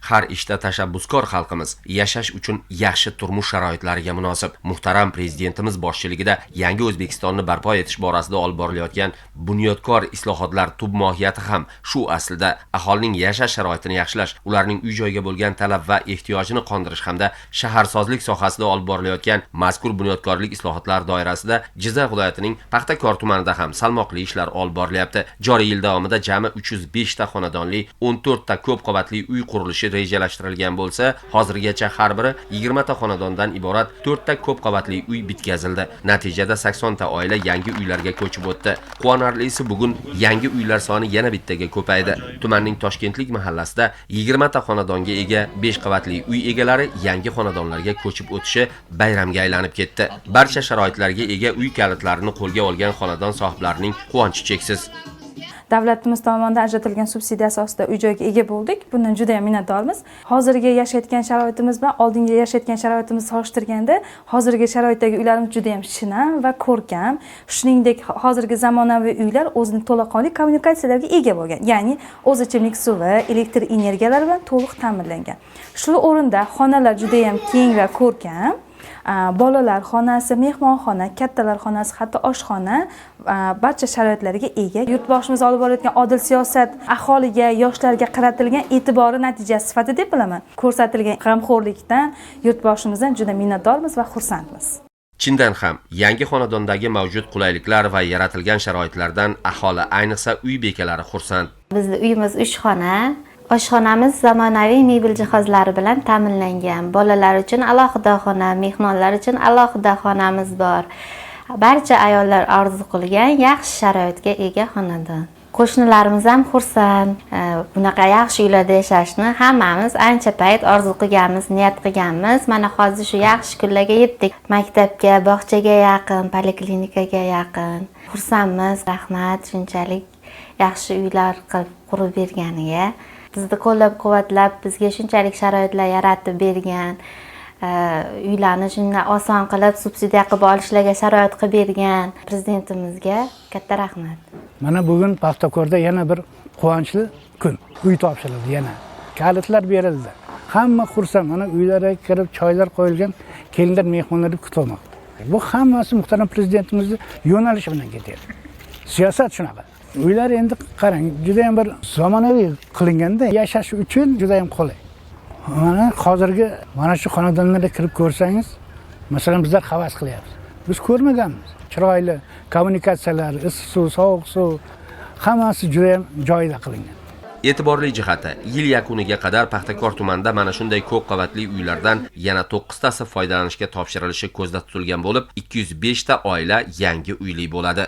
Har ishda tashabbuskor xalqimiz yashash uchun yaxshi turmush sharoitlariga munosib. Muhtaram prezidentimiz boshchiligida yangi O'zbekistonni barpo etish borasida olib borilayotgan bunyodkor islohotlar tub mohiyati ham shu aslida aholining yashash sharoitini yaxshilash, ularning uy-joyga bo'lgan talab va ehtiyojini qondirish hamda shaharsozlik sohasida olib borilayotgan mazkur bunyodkorlik islohotlar doirasida Jizzax viloyatining Paxtakor tumanida ham salmoqli ishlar olib borilyapti. Joriy yil davomida jami 305 ta xonadonli 14 ta ko'p qavatli uy qurilishi rejalashtirilgan bo'lsa, hozirgacha har biri 20 ta xonadondan iborat 4 ta ko'p qavatli uy bitkazildi. Natijada 80 ta oila yangi uylarga ko'chib o'tdi. Quvonarlisi bugun yangi uylar soni yana bittaga ko'paydi. Tumanning Toshkentlik mahallasida 20 ta xonadonga ega 5 qavatli uy egalari yangi xonadonlarga ko'chib o'tishi bayramga aylanib ketdi. Barcha sharoitlarga ega uy kalitlarini qo'lga olgan xonadon sohiblarining quvonchi cheksiz. Davlatimiz tomonidan ajratilgan subsidiya asosida uy-joyga ega bo'ldik. Bundan juda ham minnatdormiz. Hozirgi yashayotgan sharoitimiz bilan oldingi yashayotgan sharoitimizni solishtirganda, hozirgi sharoitdagi uylarimiz juda ham shinam va ko'rkam. Shuningdek, hozirgi zamonaviy uylar o'zining to'laqonli kommunikatsiyalarga ega bo'lgan. Ya'ni o'z ichimlik suvi, elektr energiyalari bilan to'liq ta'minlangan. Shu o'rinda xonalar juda ham keng va ko'rkam. Bolalar xonasi, mehmonxona, kattalar xonasi, hatto oshxona barcha sharoitlarga ega. Yurtboshimiz olib borayotgan odil siyosat aholiga, yoshlarga qaratilgan e'tibori natijasi sifatida deb bilaman. Ko'rsatilgan g'amxo'rlikdan yurtboshimizdan juda minnatdormiz va xursandmiz. Chindan ham yangi xonadondagi mavjud qulayliklar va yaratilgan sharoitlardan aholi, ayniqsa uy bekalari xursand. Bizning uyimiz 3 xona. Oshxonamiz zamonaviy mebel jihozlari bilan ta'minlangan. Bolalar uchun alohida xona, mehmonlar uchun alohida xonamiz bor. Barcha ayollar orzu qilgan yaxshi sharoitga ega xonadon. Qo'shnilarimiz ham xursand. Bunaqa yaxshi uylarda yashashni hammamiz ancha payt orzu qilganmiz, niyat qilganmiz. Mana hozir shu yaxshi kunlarga yetdik. Maktabga, bog'chaga yaqin, poliklinikaga yaqin. Xursandmiz. Rahmat shunchalik yaxshi uylar qurib berganiga. Bizni qo'llab-quvvatlab, bizga shunchalik sharoitlar yaratib bergan, uylarni shunday oson qilib, subsidiya qilib olishlarga sharoit qilib bergan prezidentimizga katta rahmat. Mana bugun Paxtakorda yana bir quvonchli kun. Uy topshirildi yana. Kalitlar berildi. Hamma xursand. Mana uylarga kirib, choylar qo'yilgan, kelinlar mehmonlarni kutmoqda. Bu hammasi muhtaram prezidentimizning yo'nalishi bilan ketadi. Siyosat shunaqa. Uylar endi qarang, juda ham bir zamonaviy qilinganda yashash uchun juda ham qulay. Mana hozirgi mana shu xonadonlarga kirib ko'rsangiz, masalan bizlar havas qilyapmiz. Biz ko'rmaganmiz. Chiroyli kommunikatsiyalar, issiq suv, sovuq suv hammasi juda ham joyida qilingan. E'tiborli jihati, yil yakuniga qadar Paxtakor tumanida mana shunday ko'p qavatli uylardan yana 9 tasi foydalanishga topshirilishi ko'zda tutilgan bo'lib, 205 ta oila yangi uyli bo'ladi.